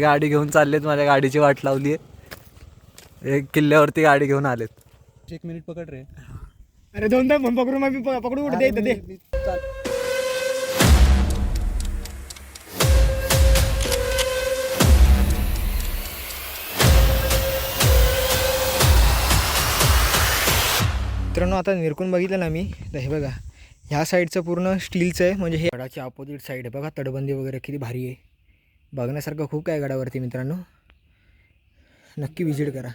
गाडी घेऊन चाललेत, माझ्या गाडीची वाट लावली आहे. एक किल्ल्यावरती गाडी घेऊन आलेत. 1 मिनिट पकड रे. अरे दोनदा पकडू मग पकडू उठ दे दे. मित्रांनो आता निरकून बघितलं ना मी, तर हे बघा ह्या साईडचं पूर्ण स्टीलचं आहे, म्हणजे हे गडाची अपोजिट साईड आहे. बघा तटबंदी वगैरे किती भारी आहे, बघण्यासारखं खूप काय गडावरती मित्रांनो, नक्की विजिट करा.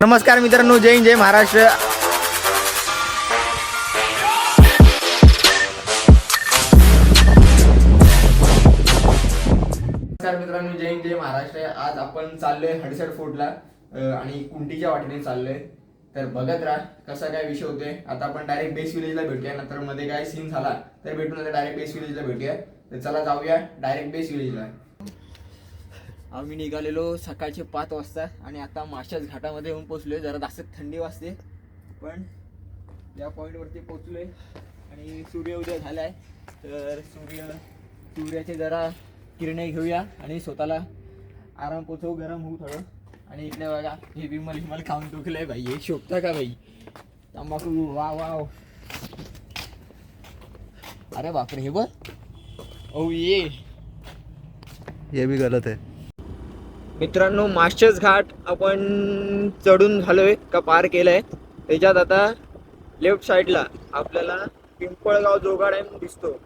नमस्कार मित्रांनो, जय हिंद जय महाराष्ट्र. नमस्कार मित्रांनो, जय हिंद जय महाराष्ट्र. आज आपण चाललोय हडसर फोर्टला आणि कुंटीच्या वाटेने चाललोय. तर बघत राहा कसा काय विषय होतोय. आता आपण डायरेक्ट बेस विलेजला भेटूया, नंतर मध्ये काय सीन झाला तर भेटून आता डायरेक्ट बेस विलेजला भेटूया. तर चला जाऊया डायरेक्ट बेस विलेजला. आम्ही निघालेलो सकाळचे 5 वाजता आणि आता माशाच घाटामध्ये येऊन पोचलोय. जरा जास्त थंडी वाजते पण या पॉईंटवरती पोचलोय आणि सूर्य उदय झालाय. तर सूर्याचे जरा किरणे घेऊया आणि स्वतःला आराम पोचवू, गरम होऊ थोडं. आणि इकडे बघा हे विमल खाऊन टुकलंय भाई, हे शोभता का भाई तंबाखू. वा वाव, अरे बापरे, हे बघ. ओ ये भी गलत आहे. मित्रांनो मास्टर्स घाट आपण चढून झालोय का पार केलंय. त्याच्यात आता लेफ्ट साईडला आपल्याला पिंपळगाव जोगा डॅम दिसतो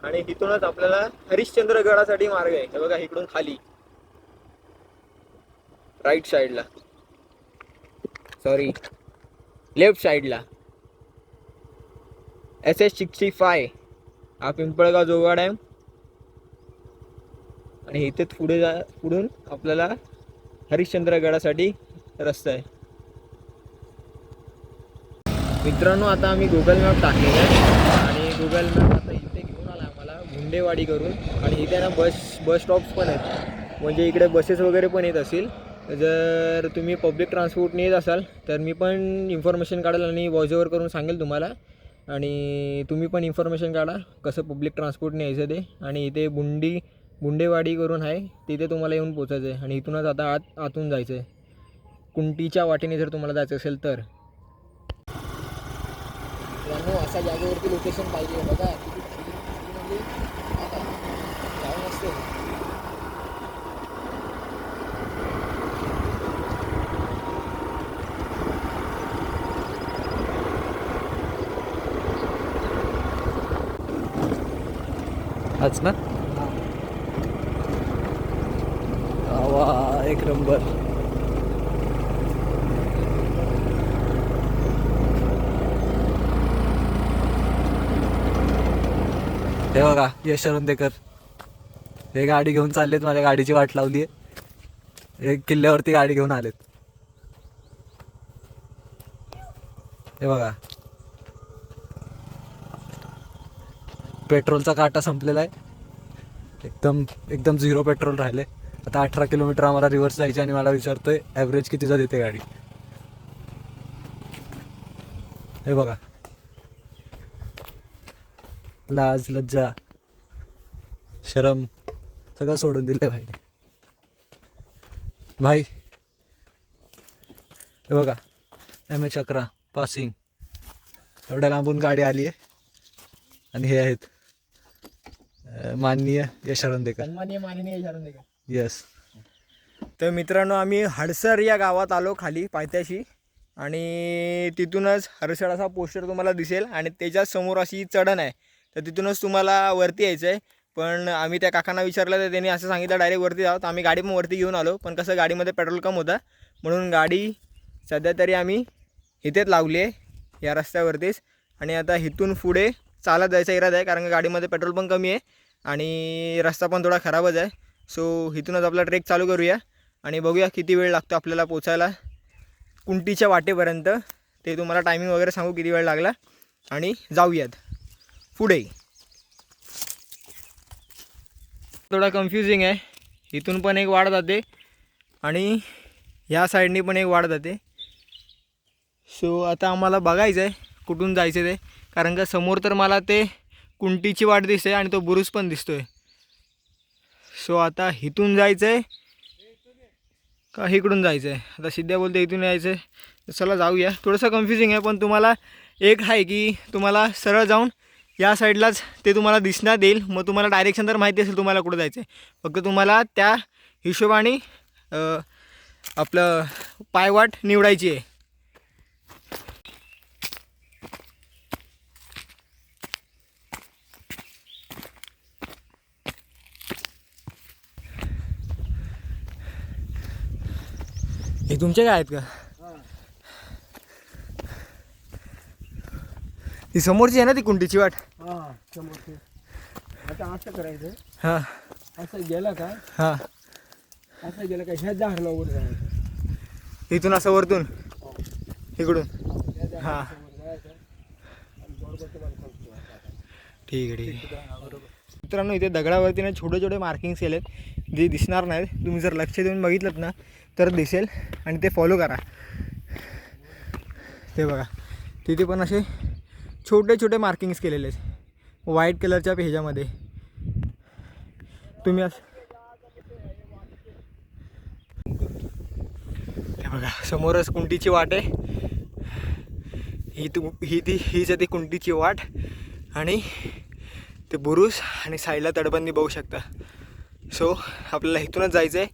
आणि इथूनच आपल्याला हरिश्चंद्रगडासाठी मार्ग आहे. हे बघा इकडून खाली राईट साईडला, सॉरी लेफ्ट साईडला SS65 हा पिंपळगाव जोगा डॅम आणि इथे पुढून आपल्याला हरिश्चंद्रगडासाठी रस्ता आहे. मित्रांनो आता आम्ही गुगल मॅप टाकलेला आहे आणि गुगल मॅप आता इथे घेऊन आला आम्हाला मुंडेवाडी करून. आणि इथे ना बस स्टॉप्स पण आहेत, म्हणजे इकडे बसेस वगैरे पण येत असतील. जर तुम्ही पब्लिक ट्रान्सपोर्टने येत असाल तर मी पण इन्फॉर्मेशन काढेल आणि व्हॉइस ओव्हर करून सांगेल तुम्हाला. आणि तुम्ही पण इन्फॉर्मेशन काढा कसं पब्लिक ट्रान्सपोर्टने यायचं ते. आणि इथे बुंडेवाडी करून आहे, तिथे तुम्हाला येऊन पोचायचं आहे. आणि इथूनच आता आतून जायचं आहे कुंटीच्या वाटेने जर तुम्हाला जायचं असेल तर. अशा जागेवरती लोकेशन पाहिजे. बघा म्हणजे जाऊन असते. आज ना वा एक नंबर. हे बघा यश अरुंदेकर हे गाडी घेऊन चाललेत, माझ्या गाडीची वाट लावली आहे. एक किल्ल्यावरती गाडी घेऊन आलेत. हे बघा पेट्रोलचा काटा संपलेला आहे, एकदम 0 पेट्रोल राहिले. आता 18 किलोमीटर आम्हाला रिव्हर्स जायचे आणि मला विचारतोय ॲव्हरेज कितीचा देते गाडी. हे बघा लाज लज्जा शरम सगळं सोडून दिले भाई. हे बघा MH 11 पासिंग, एवढ्या लांबून गाडी आली आहे. आणि हे आहेत माननीय यश अरुंदेकर. माननीय यश अरुंदेकर. येस. तर मित्रांनो आम्ही हडसर या गावात आलो खाली पायथ्याशी आणि तिथूनच हडसर असा पोस्टर तुम्हाला दिसेल आणि त्याच्या समोर अशी चढण आहे. तर तिथूनच तुम्हाला वरती यायचं आहे. पण आम्ही त्या काकांना विचारलं तर त्यांनी असं सांगितलं डायरेक्ट वरती जाऊ. तर आम्ही गाडी पण वरती घेऊन आलो, पण कसं गाडीमध्ये पेट्रोल कम होता म्हणून गाडी सध्या तरी आम्ही इथेच लावली आहे या रस्त्यावरतीच. आणि आता इथून पुढे चालत जायचा इरादा आहे, कारण गाडीमध्ये पेट्रोल पण कमी आहे आणि रस्ता पण थोडा खराबच आहे. सो इथूनच आपला ट्रेक चालू करूया आणि बघूया किती वेळ लागतो आपल्याला पोचायला कुंटीच्या वाटेपर्यंत. ते तुम्हाला टायमिंग वगैरे सांगू किती वेळ लागला आणि जाऊयात पुढे. थोडा कन्फ्युजिंग आहे, इथून पण एक वाट जाते आणि ह्या साईडनी पण एक वाट जाते. सो आता आम्हाला बघायचं आहे कुठून जायचं ते, कारण का समोर तर मला ते कुंटीची वाट दिसते आणि तो बुरुज पण दिसतोय. सो आता इथून जायचं आहे का इकडून जायचं आहे? आता सिद्ध्या बोलते इथून यायचं आहे. चला जाऊया. थोडंसं कन्फ्युजिंग आहे, पण तुम्हाला एक आहे की तुम्हाला सरळ जाऊन या साईडलाच ते तुम्हाला दिसण्यात येईल. मग तुम्हाला डायरेक्शन तर माहिती असेल तुम्हाला कुठं जायचं आहे. फक्त तुम्हाला त्या हिशोबाने आपलं पायवाट निवडायची आहे. हे तुमचे काय आहेत का? ती समोरची आहे ना ती कुंटीची वाट? हां समोरचे. आता असं करायचं, हां असं गेलं का, हां. असं गेलं का ह्या झाडाला वर जायचं. इथून असं वरतून इकडून. हां ठीक आहे ठीक आहे. मित्रांनो इथे दगडावरती ना छोटे छोटे मार्किंग्स केलेत जे दिसणार नाहीत. तुम्ही जर लक्ष देऊन बघितलं ना तर दिसेल आणि ते फॉलो करा. ते बघा तिथे पण असे छोटे छोटे मार्किंग्स केलेले आहेत व्हाईट कलरच्या पेजामध्ये. तुम्ही हे बघा समोरच कुंटीची वाट आहे. हीच आहे ती कुंटीची वाट आणि ते बुरुज आणि साईडला तटबंदी बघू शकता. सो आपल्याला इथूनच जायचं आहे.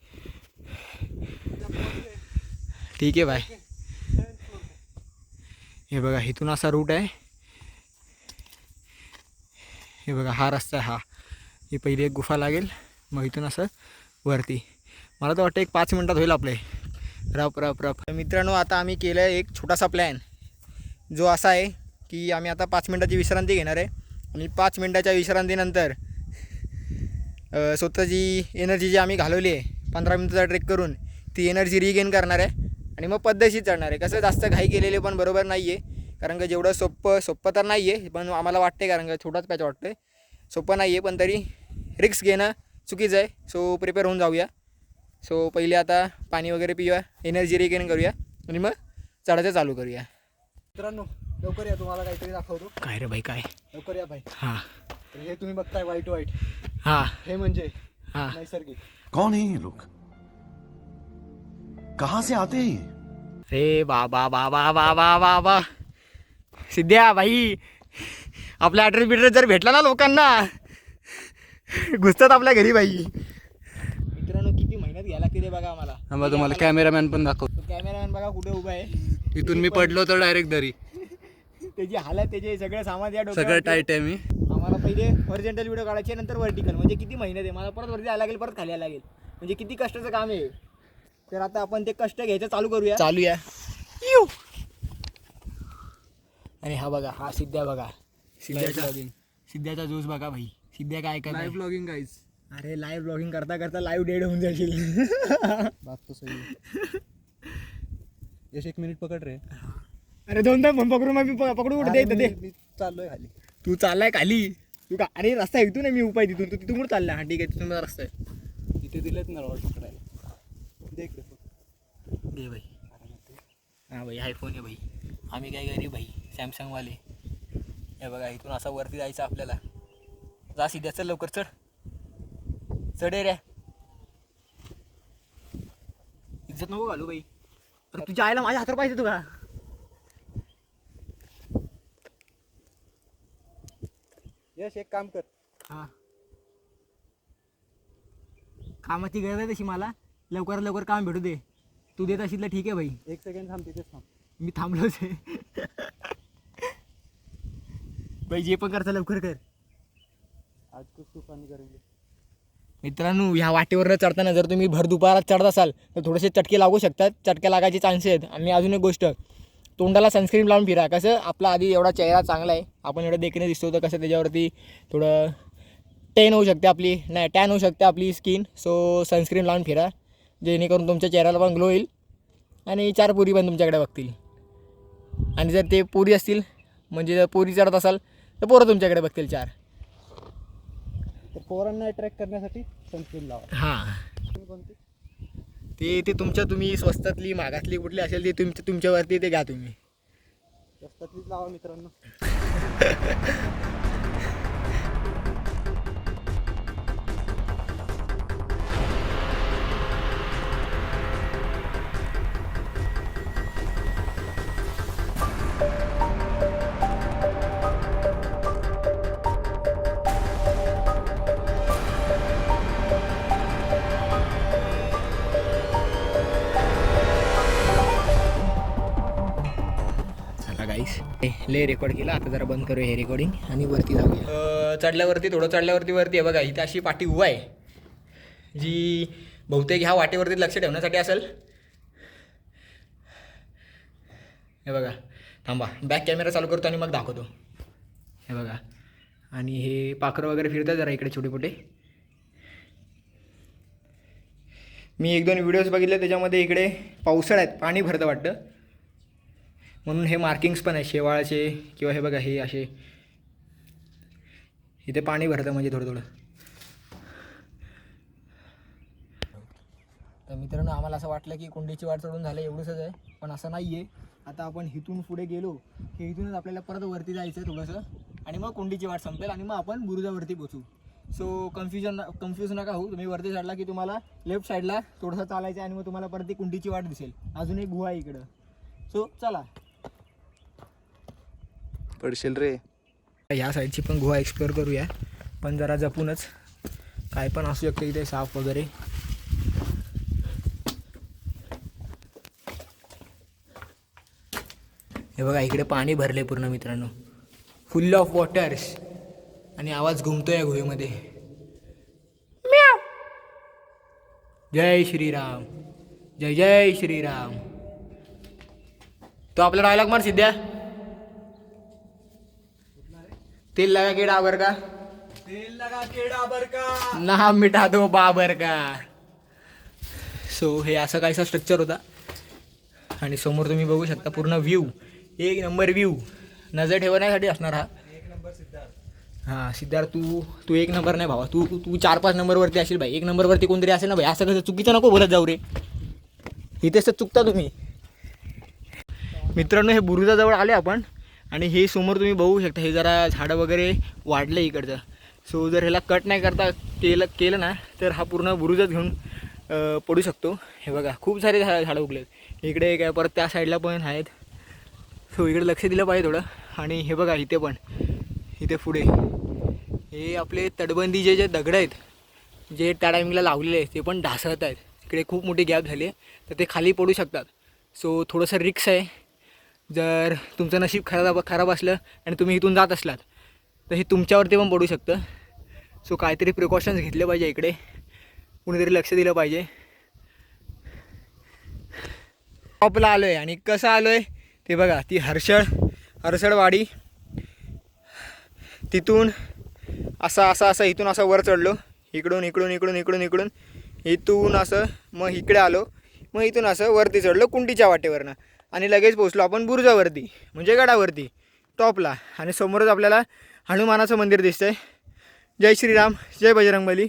ठीक आहे बाय. हे बघा इथून असा रूट आहे. हे बघा हा रस्ता आहे. हा ही पहिली एक गुफा लागेल, मग इथून असं वरती. मला तर वाटतं एक 5 मिनटात होईल आपले. रप रप रप. मित्रांनो आता आम्ही केलं आहे एक छोटासा प्लॅन जो असा आहे की आम्ही आता 5 मिनटाची विश्रांती घेणार आहे आणि 5 मिनटाच्या विश्रांतीनंतर स्वतःची एनर्जी जी आम्ही घालवली आहे 15 मिनटाचा ट्रेक करून ती एनर्जी रिगेन करणार आहे आणि मग पद्धतशीर चढणार आहे. कसं जास्त घाई केलेले पण बरोबर नाही आहे, कारण का जेवढं सोप्पं तर नाही आहे, पण आम्हाला वाटते कारण का छोटाच पॅच वाटतो आहे. सोपं नाही आहे पण तरी रिक्स घेणं चुकीचं आहे. सो प्रिपेअर होऊन जाऊया. सो पहिले आता पाणी वगैरे पिऊया, एनर्जी रिगेन करूया आणि मग चढायचं चालू करूया. मित्रांनो लवकर या, तुम्हाला काहीतरी दाखवतो. काय रे भाई काय? लवकर या भाई. हां हे तुम्ही बघताय व्हाईट व्हाईट, हां हे म्हणजे हां. नैसर्गिक. कौन है ये लोग? कहाँ से आते हैं? रे बाबा बाबा बाबा बाबा सिद्ध्या भाई, आपल्या ॲड्रेस बिड्रेस जर भेटला ना लोकांना घुसतात आपल्या घरी भाई. मित्रांनो किती मेहनत घ्यायला लागते रे बघा आम्हाला. मग तुम्हाला कॅमेरामॅन पण दाखवतो. कॅमेरामॅन बघा कुठे उभा आहे. इथून मी पडलो तर डायरेक्ट दरी. त्याची हालत त्याचे सगळं सामान या सगळं टाईट आहे. मी आम्हाला पहिले हॉरिझॉन्टल व्हिडिओ काढायचे नंतर व्हर्टिकल. म्हणजे किती मेहनत आहे. मला परत वरती यायला लागेल, परत खाली यायला लागेल. म्हणजे किती कष्टाचं काम आहे. तर आता आपण ते कष्ट घ्यायचं चालूया. आणि हा बघा हा सिद्ध्या बघा. सिद्ध्याचा जोश बघा भाई. सिद्ध्या काय काय लाईव्ह ब्लॉगिंग गाईज. अरे लाईव्ह ब्लॉगिंग करता करता लाईव्ह डेड होऊन जाशील. बात तो सही है. यश 1 मिनिट पकड रे. अरे 2 पकडू मग मी पकडू कुठे अरे दे. मी चाललोय खाली. तू चाललाय खाली. तू का? अरे रस्ता इथून आहे, मी उपाय तिथून. तू तिथून कुठं चालला? हा ठीक आहे, तिथून माझा रस्ता आहे. इथे दिलेत ना रॉड पकडायला. देख दे भाई. हां भाई आयफोन आहे भाई. आम्ही काय गरीब भाई, सॅमसंगवाले. हे बघा इथून असा वरती जायचं आपल्याला. जा सिद्ध्या, चल लवकर चढ. चढे रे. इज्जत नको घालू भाई. अरे तुझ्या आईला माझ्या हातावर पाहिजे तुला. यश एक काम कर. हां कामाची गरज आहे तशी मला. लवकरात लवकर काम भेटू दे. तू देत असेल तर ठीक आहे भाई. 1 सेकंड थांब, तिथेच थांब. मी थांबलोच आहे. भाई जे पण करता लवकर कर. आज कुछ तूफानी करेंगे. मित्रांनो ह्या वाटेवरनं चढताना जर तुम्ही भर दुपारात चढत असाल तर थोडेसे चटके लागू शकतात. चटके लागायचे चान्सेस आहेत. आणि अजून एक गोष्ट, तोंडाला सनस्क्रीन लावून फिरा. कसं आपला आधी एवढा चेहरा चांगला आहे, आपण एवढं देखणे दिसतो, तर कसं त्याच्यावरती थोडं टॅन होऊ शकते आपली स्किन. सो सनस्क्रीन लावून फिरा, जेणेकरून तुमच्या चेहऱ्याला पण ग्लो येईल आणि 4 पोरी पण तुमच्याकडे बघतील. आणि जर ते पोरी असतील, म्हणजे जर पोरी चढत असाल तर पोरं तुमच्याकडे बघतील 4. तर पोरांना अट्रॅक्ट करण्यासाठी सनस्क्रीन लावा. हां कोणती? ते तुम्ही स्वस्तातली मागातली कुठली असेल ते तुमच्यावरती ते घ्या तुम्ही. रस्त्यातलीच लावा मित्रांनो. ले रेकॉर्ड केला. आता जरा बंद करूया हे रेकॉर्डिंग आणि वरती जाऊया. चढल्यावरती थोडं चढल्यावरती आहे बघा, इथे अशी पाठी उभा आहे जी बहुतेक ह्या वाटेवरती लक्ष ठेवण्यासाठी असेल. हे बघा, थांबा बॅक कॅमेरा चालू करतो आणि मग दाखवतो. हे बघा, आणि हे पाखरं वगैरे फिरतात जरा इकडे छोटे मोठे. मी 1-2 व्हिडिओज बघितले त्याच्यामध्ये इकडे पावसाळ्यात पाणी भरतं वाटतं, म्हणून हे मार्किंग्स पण आहे शेवाळाचे. किंवा हे बघा, हे असे इथे पाणी भरतं म्हणजे थोडं थोडं. तर मित्रांनो, आम्हाला असं वाटलं की कुंडीची वाट चढून झालं एवढंच आहे, पण असं नाही आहे. आता आपण इथून पुढे गेलो की इथूनच आपल्याला परत वरती जायचं थोडंसं, आणि मग कुंडीची वाट संपेल आणि मग आपण बुरुजावरती पोचू. सो कन्फ्यूज नका होऊ. तुम्ही वरती चढला की तुम्हाला लेफ्ट साईडला थोडंसं चालायचं आहे आणि मग तुम्हाला परत ती कुंडीची वाट दिसेल. अजून एक गुहा आहे इकडं. सो चला, पडशील रे. ह्या साईडची पण गुहा एक्सप्लोअर करूया, पण जरा जपूनच. काय पण असू शकतं इथे, साप वगैरे. हे बघा, इकडे पाणी भरले पूर्ण मित्रांनो, फुल ऑफ वॉटर्स, आणि आवाज घुमतोय या गुहेमध्ये. म्याव. जय श्रीराम, जय जय श्रीराम. तो आपला डायलॉग मार सिद्ध्या. तेल लगा के डाबर का, तेल लगा के डाबर का, नाम मिटा दो बाबर का. सो हे असं काहीसा स्ट्रक्चर होता, आणि समोर तुम्ही बघू शकता पूर्ण व्ह्यू. एक नंबर व्ह्यू, नजर ठेवण्यासाठी असणार हा. एक नंबर सिद्धार्थ. हां सिद्धार्थ, तू 1 नंबर नाही भावा, तू 4-5 नंबरवरती असेल भाई. 1 नंबरवरती कोणतरी असेल ना भाई. असं कसं चुकीचं नको बोलत जाऊ रे, इथेच तर चुकता तुम्ही. मित्रांनो, हे बुरुजाजवळ आले आपण, आणि हे समोर तुम्ही बघू शकता, हे जरा झाडं वगैरे वाढलं इकडचं. सो जर ह्याला कट नाही करता केलं ना, तर हा पूर्ण बुरुजात घेऊन पडू शकतो. हे बघा, खूप सारे झाडं उगलेत इकडे, काय परत त्या साईडला पण आहेत. सो इकडे लक्ष दिलं पाहिजे थोडं. आणि हे बघा, इथे पण, इथे पुढे हे आपले तटबंदी जे दगड आहेत जे त्या टायमिंगला लावलेले आहेत, ते पण ढासळत आहेत. इकडे खूप मोठी गॅप झाली आहे, तर ते खाली पडू शकतात. सो थोडंसं रिक्स आहे. जर तुमचं नशीब खराब असलं आणि तुम्ही इथून जात असलात, तर हे तुमच्यावरती पण पडू शकतं. सो काहीतरी प्रिकॉशन्स घेतले पाहिजे. इकडे कुणीतरी लक्ष दिलं पाहिजे. टॉपला आलो आहे, आणि कसं आलो आहे ते बघा. ती हरसळवाडी, तिथून असं इथून असं वर चढलो, इथून असं मग इकडे आलो, मग इथून असं वरती चढलो कुंडीच्या वाटेवरनं, आणि लगेच पोचलो आपण बुरुजावरती, म्हणजे गडावरती टॉपला. आणि समोरच आपल्याला हनुमानाचं मंदिर दिसतंय. जय श्रीराम, जय बजरंगबली.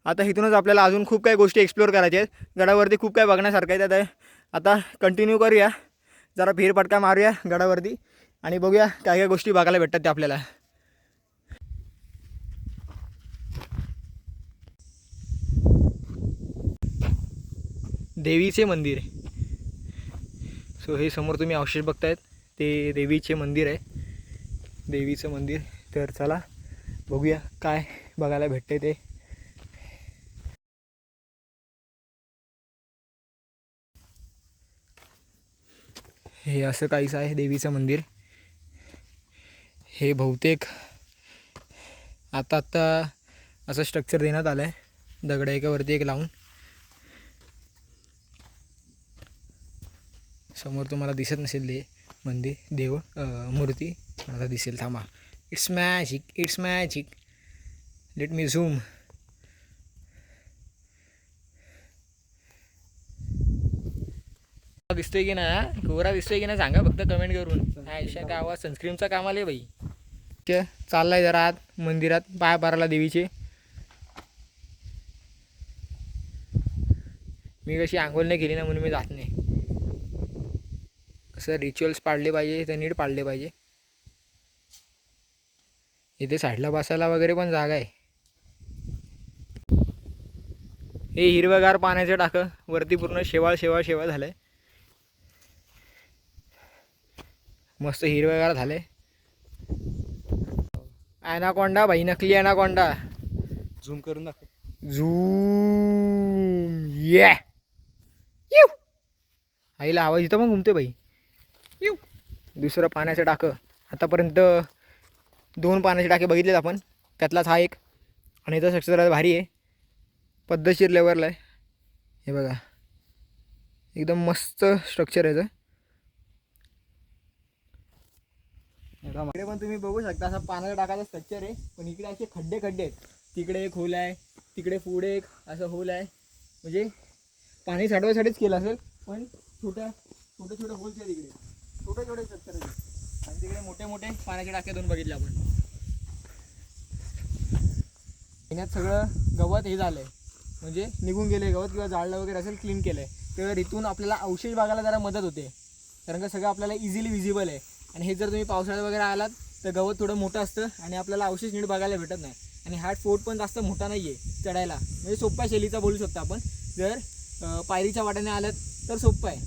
आता इथूनच आपल्याला अजून खूप काही गोष्टी एक्सप्लोअर करायच्या आहेत. गडावरती खूप काही बघण्यासारखं आहे. आता कंटिन्यू करूया, जरा फेरफटका मारूया गडावरती, आणि बघूया काय काय गोष्टी बघायला भेटतात ते आपल्याला. देवीचे मंदिर. सो हे समोर तुम्ही अवशेष बघतायत, ते देवीचे मंदिर आहे, देवीचं मंदिर. तर चला बघूया काय बघायला भेटते ते. हे असं काहीच आहे देवीचं मंदिर. हे बहुतेक आता असं स्ट्रक्चर देण्यात आलं आहे, दगड एकावरती एक लावून. समोर तुम्हाला दिसत नसेल ते मंदिर, मूर्ती, आता दिसेल. थांबा, it's magic, let me zoom. दिसतोय की ना, गोरा दिसतोय की ना, सांगा फक्त कमेंट करून. आयशा गावात सनस्क्रीमचा काम आले बाई. चाललाय जरा आत मंदिरात पाय पारायला देवीचे. मी कशी आंघोळ नाही केली ना, म्हणून मी जात नाही. कसं रिच्युअल्स पाळले पाहिजे तर नीट पाळले पाहिजे. इथे साईडला बसायला वगैरे पण जागा आहे. हे हिरवगार पाण्याचं टाकं, वरती पूर्ण शेवाळ झालंय. मस्त हिरवगार झालंय. ॲनाकोंडा भाई, नकली ॲनाकोंडा. झूम करून दाखव. झूम. आईला आवाज इथं पण घुमते बाई. दुसरं पाण्याचं टाकं, आतापर्यंत 2 पाण्याचे टाके बघितलेत आपण, त्यातलाच हा एक. आणि इथं स्ट्रक्चर भारी आहे, पद्धतशीर लेवलला आहे. हे बघा एकदम मस्त स्ट्रक्चर आहे. इकडे पण तुम्ही बघू शकता असं पाण्याचा टाकायचं स्ट्रक्चर आहे, पण इकडे असे खड्डे आहेत. तिकडे एक होल आहे, तिकडे पुढे एक असं होल आहे. म्हणजे पाणी साठवायसाठीच केलं असेल, पण छोटे होल्स आहेत इकडे, छोटे स्ट्रक्चर आहे. आणि तिकडे मोठे पाण्याचे टाके 2 बघितले आपण. याच्यात सगळं गवत हे झालं आहे, म्हणजे निघून गेले गवत किंवा जाळलं वगैरे असेल, क्लीन केलं आहे. तर इथून आपल्याला अवशेष बघायला जरा मदत होते, कारण का सगळं आपल्याला इझिली विजिबल आहे. आणि हे जर तुम्ही पावसाळ्यात वगैरे आलात तर गवत थोडं मोठं असतं आणि आपल्याला अवशेष नीट बघायला भेटत नाही. आणि हा फोर्ट पण जास्त मोठा नाही आहे चढायला, म्हणजे सोप्या शैलीचा बोलू शकता आपण. जर पायरीच्या वाट्याने आलात तर सोपं आहे,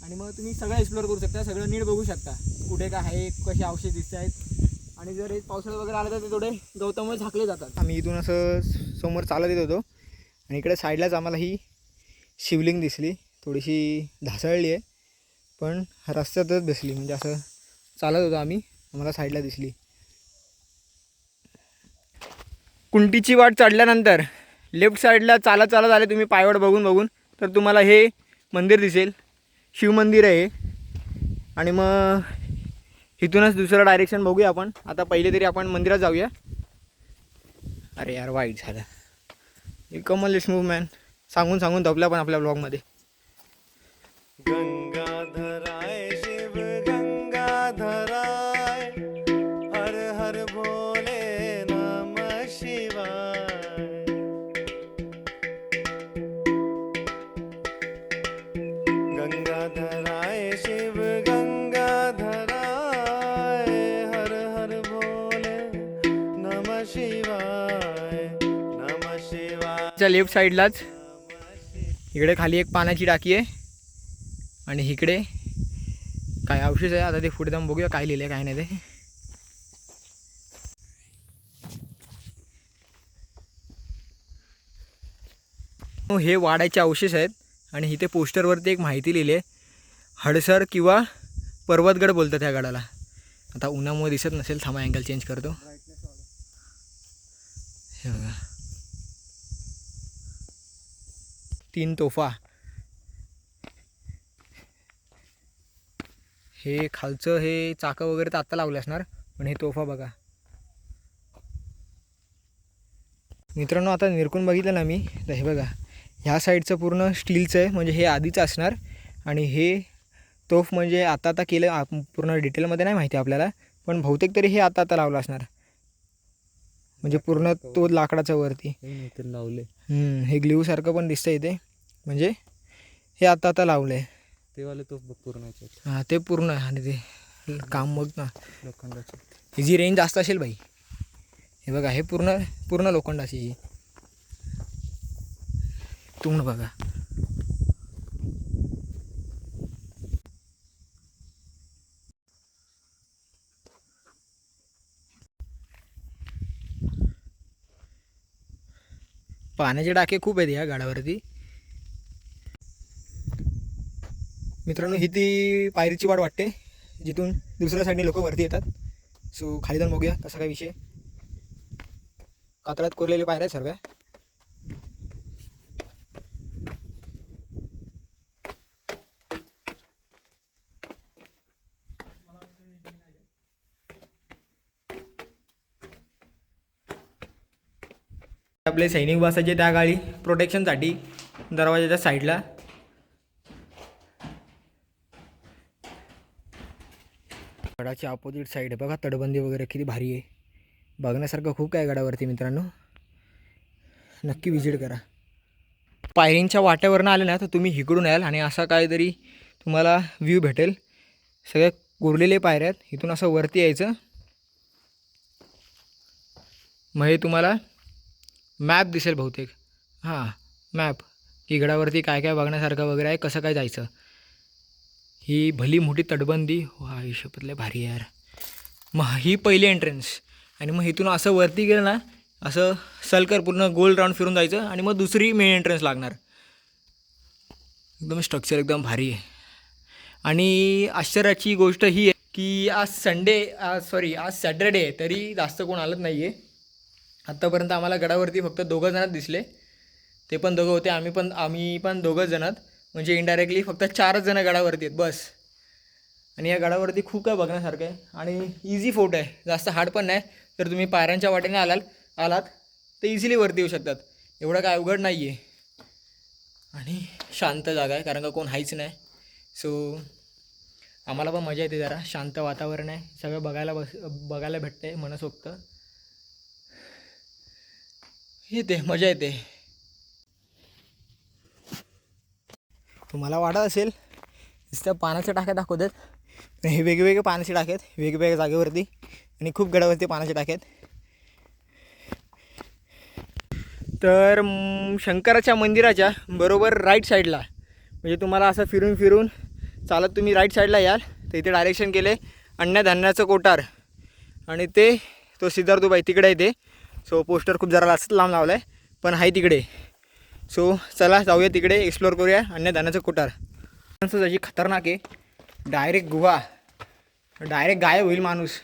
आणि मग तुम्ही सगळं एक्सप्लोअर करू शकता, सगळं नीट बघू शकता, कुठे काय आहे, कसे अवशेष दिसत आहेत. आणि जर हे पावसाळ्यात वगैरे आलं तर ते थोडे गवतामुळे झाकले जातात. आम्ही इथून असं समोर चालत येत होतो, आणि इकडे साईडलाच आम्हाला ही शिवलिंग दिसली, थोडीशी ढासळली आहे, पण रस्त्यातच दिसली. म्हणजे असं चालत होतो आम्ही, आम्हाला साईडला दिसली. कुंटीची वाट चढल्यानंतर लेफ्ट साईडला चालत आले तुम्ही पायवाट बघून तर तुम्हाला हे मंदिर दिसेल, शिवमंदिर आहे. आणि मग इथूनच दुसरं डायरेक्शन बघूया आपण. आता पहिले तरी आपण मंदिरात जाऊया. अरे यार वाईट झालं, हे कमल देशमुख मॅन सांगून धपला पण आपल्या ब्लॉगमध्ये. गंगाधराय शिव गंगाधराय, हर हर भोले नमः शिवाय. गंगाधराय शिव गंगाधराय, हर हर भोले नमः शिवाय, नमः शिवाय. लेफ्ट साईडलाच इकडे खाली एक पाण्याची टाकी आहे, आणि इकडे काय अवशेष आहे. आता ते पुढे जाऊन बघूया काय लिहिलं आहे काय नाही ते. हे वाड्याचे अवशेष आहेत, आणि इथे पोस्टरवरती एक माहिती लिहिली आहे, हडसर किंवा पर्वतगड बोलतात ह्या गडाला. आता उन्हामुळे दिसत नसेल, थांबा अँगल चेंज करतो. हे बघा 3 तोफा. हे खालचं हे चाकं वगैरे तर आत्ता लावलं असणार, पण हे तोफा बघा मित्रांनो. आता निरकून बघितलं ना मी, तर हे बघा ह्या साईडचं पूर्ण स्टीलचं आहे, म्हणजे हे आधीचं असणार. आणि हे तोफ म्हणजे आता केलं, पूर्ण डिटेलमध्ये नाही माहिती आपल्याला, पण बहुतेक तरी हे आता लावलं असणार, म्हणजे पूर्ण तो लाकडाच्या वरती लावले. हे ग्ल्यूसारखं पण दिसतं इथे, म्हणजे हे आता लावलं आहे. ते वाले तो पूर्ण. हां ते पूर्ण. आणि ते काम मग ना लोखंडाचे, हिची रेंज जास्त असेल बाई. हे बघा हे पूर्ण लोखंडाची ही तुम बघा. पाण्याचे टाके खूप आहेत या गाडावरती. मित्रांनो ही ती पायरीची वाट वाटते, जिथून दुसऱ्या साईडने लोक वरती येतात. सो खाली जाऊन बघूया कसा काय विषय. कातळात कोरलेले पायऱ्या आहेत सर्व. आपले सैनिक बसायचे त्या काळी प्रोटेक्शनसाठी दरवाजाच्या साईडला. गडाची अपोजिट साईड आहे बघा, तटबंदी वगैरे किती भारी आहे, बघण्यासारखं खूप काय गडावरती मित्रांनो, नक्की विजिट करा. पायरींच्या वाट्यावरनं आले ना तर तुम्ही इकडून याल आणि असा काहीतरी तुम्हाला व्ह्यू भेटेल. सगळे कोरलेले पायऱ्या आहेत, इथून असं वरती यायचं. मग हे तुम्हाला मॅप दिसेल बहुतेक, हां मॅप, की गडावरती काय काय बघण्यासारखं वगैरे आहे, कसं काय जायचं. ही भली मोठी तटबंदी, वा आयुष्यातले भारी यार. मग ही पहिली एंट्रन्स, आणि मग इथून असं वरती गेलं ना, असं सलकर पूर्ण गोल राऊंड फिरून जायचं, आणि मग दुसरी मेन एंट्रन्स लागणार. एकदम स्ट्रक्चर एकदम भारी आहे. आणि आश्चर्याची गोष्ट ही आहे की आज सॅटरडे आहे तरी जास्त कोण आलंच नाही आहे. आत्तापर्यंत आम्हाला गडावरती फक्त 2 जणच दिसले, ते पण दोघं होते, आम्ही पण 2 जणच, म्हणजे इनडायरेक्टली फक्त 4 जण गडावरती आहेत बस. आणि या गडावरती खूप काय बघण्यासारखं आहे आणि इझी फोर्ट आहे, जास्त हार्ड पण नाही. जर तुम्ही पायऱ्यांच्या वाटेने आलात तर इझिली वरती येऊ शकतात, एवढं काय अवघड नाही आहे. आणि शांत जागा आहे कारण का कोण हायच नाही. सो आम्हाला पण मजा येते, जरा शांत वातावरण आहे, सगळं बघायला भेटतं आहे, मनसोक्त येते, मजा येते. तुम्हाला वाटत असेल नुसत्या पाण्याच्या टाक्या दाखवतात, पण हे वेगवेगळे पाण्याचे टाके आहेत वेगवेगळ्या जागेवरती आणि खूप गडावरती पाण्याचे टाके आहेत. तर शंकराच्या मंदिराच्या बरोबर राईट साईडला, म्हणजे तुम्हाला असं फिरून चालत तुम्ही राईट साईडला याल तर इथे डायरेक्शन केले अन्नधान्याचं कोठार आणि तो सिद्धार्थुबाई तिकडे आहे ते. सो पोस्टर खूप जरा लांब लावला आहे पण आहे तिकडे. सो चला जाऊया तिकडे, एक्सप्लोअर करूया अन्नधान्याचं कोठार. जशी खतरनाक आहे, डायरेक्ट गुहा, डायरेक्ट गायब होईल माणूस,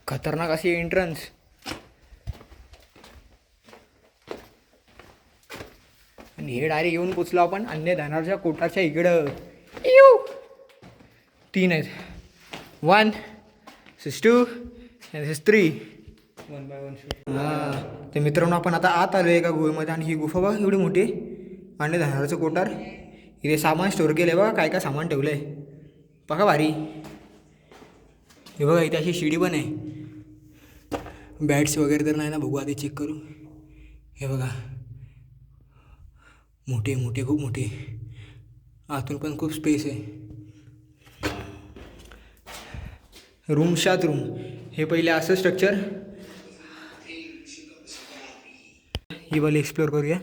खतरनाक अशी एंट्रन्स. आणि हे डायरेक्ट येऊन पोचलो आपण अन्नधान्याच्या कोठाच्या इकडं. 3 आहेत, 1 this is 2 and this is 3. 1 by 1 हां, तर मित्रांनो आपण आता आत आलो आहे एका गुहेमध्ये आणि ही गुफा बघा एवढी मोठी, अन्नधान्याचं कोठार. इथे सामान स्टोअर केलं आहे बघा, काय काय सामान ठेवलं आहे बघा, भारी. हे बघा इथे अशी शिडी पण आहे, बॅट्स वगैरे तर नाही ना, बघू आधी चेक करू. हे बघा मोठे खूप मोठे, आतून पण खूप स्पेस आहे. रूमशात रूम, हे पहिले असं स्ट्रक्चर. ही वाली एक्सप्लोअर करूया.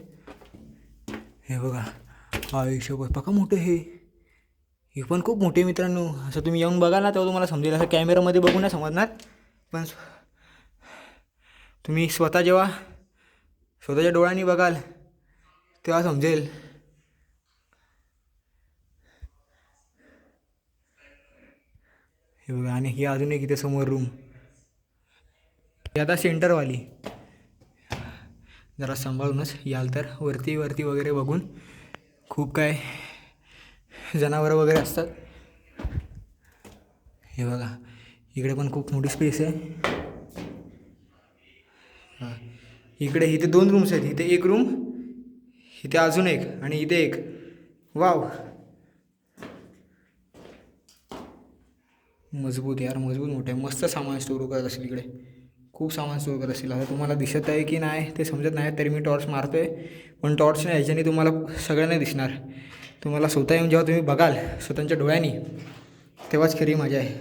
हे बघा आयुष्यभर बघा मोठं, हे पण खूप मोठे मित्रांनो. असं तुम्ही येऊन बघा ना तेव्हा तुम्हाला समजेल, असं कॅमेरामध्ये बघून नाही समजणार, पण तुम्ही स्वतःच्या डोळ्यांनी बघाल तेव्हा समजेल. हे बघा, आणि ही अजून एक इथे समोर रूम, ही आता सेंटरवाली. जरा सांभाळूनच याल तर, वरती वगैरे बघून खूप काय जनावरं वगैरे असतात. हे बघा इकडे पण खूप मोठी स्पेस आहे. इथे 2 रूम्स आहेत, इथे 1 रूम, इथे अजून एक आणि इथे एक. वाव, मजबूत मोठं आहे, मस्त सामान स्टोर करत असेल इकडे, खूप सामान स्टोर करत असेल. आता तुम्हाला दिसत आहे की नाही ते समजत नाही, तरी मी टॉर्च मारतो आहे, पण टॉर्च नाही ह्याच्याने तुम्हाला सगळ्यांना दिसणार. तुम्हाला स्वतः येऊन जेव्हा तुम्ही बघाल स्वतःच्या डोळ्यांनी तेव्हाच खरी मजा आहे.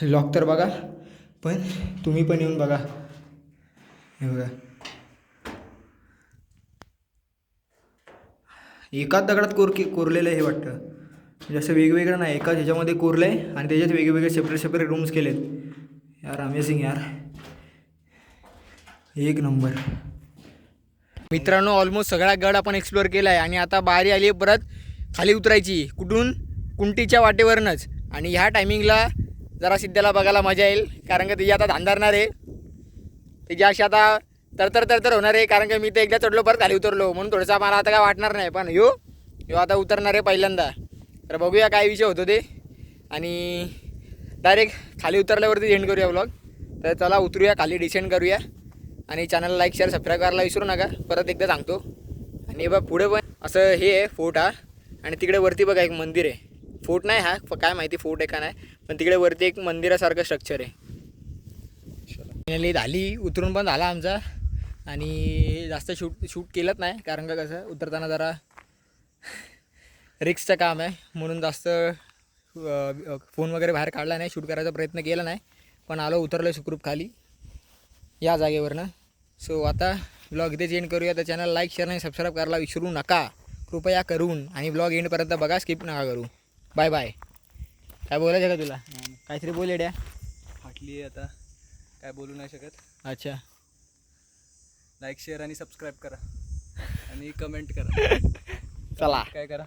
लॉक तर बघा, पण तुम्ही पण येऊन बघा. हे बघा एकाच दगडात कोरलेलं हे वाटतं, म्हणजे असं वेगवेगळं नाही, एकाच ह्याच्यामध्ये कोरलं आहे आणि त्याच्यात वेगवेगळे सेपरेट रूम्स केलेत. यार अमेझिंग यार, 1 नंबर. मित्रांनो ऑलमोस्ट सगळा गड आपण एक्सप्लोअर केला आहे आणि आता बारी आली आहे परत खाली उतरायची. कुठून? कुंटीच्या वाटेवरूनच. आणि ह्या टायमिंगला जरा सिद्ध्याला बघायला मजा येईल, कारण का तिची आता धांदरणार आहे, तिची अशी आता तरतर होणार आहे, कारण का मी तर एकदा चढलो परत खाली उतरलो, म्हणून थोडंसं मला आता काय वाटणार नाही. पण यो आता उतरणार आहे पहिल्यांदा, तर बघूया काय विषय होतो ते. आणि डायरेक्ट खाली उतरल्यावरती एंड करूया व्लॉग. तर चला उतरूया खाली, डिसेंड करूया आणि चॅनलला लाईक शेअर सबस्क्राईब करायला विसरू नका, परत एकदा सांगतो. आणि बघ पुढे पण असं हे आहे फोर्ट हा, आणि तिकडे वरती बघा एक मंदिर आहे. फोर्ट नाही हा, काय माहिती फोर्ट आहे का नाही, पण तिकडे वरती एक मंदिरासारखं स्ट्रक्चर आहे. फायनली झाली, उतरून पण झाला आमचा. आणि जास्त शूट केलंच नाही, कारण का कसं उतरताना जरा रिक्सचं काम आहे, म्हणून जास्त फोन वगैरे बाहेर काढला नाही, शूट करायचा प्रयत्न केला नाही. पण आलो, उतरलो सुखरूप खाली या जागेवरनं. सो आता ब्लॉग इथे एंड करूया. तर चॅनल लाईक शेअर आणि सबस्क्राईब करायला विसरू नका कृपया करून, आणि ब्लॉग एंडपर्यंत बघा, स्किप नका करू. Bye bye. काय बोलायचं का तुला? काहीतरी बोल येड्या. फाटली आता काय बोलू नाही शकत. अच्छा, लाईक शेअर आणि सबस्क्राईब करा आणि कमेंट करा. चला काय करा.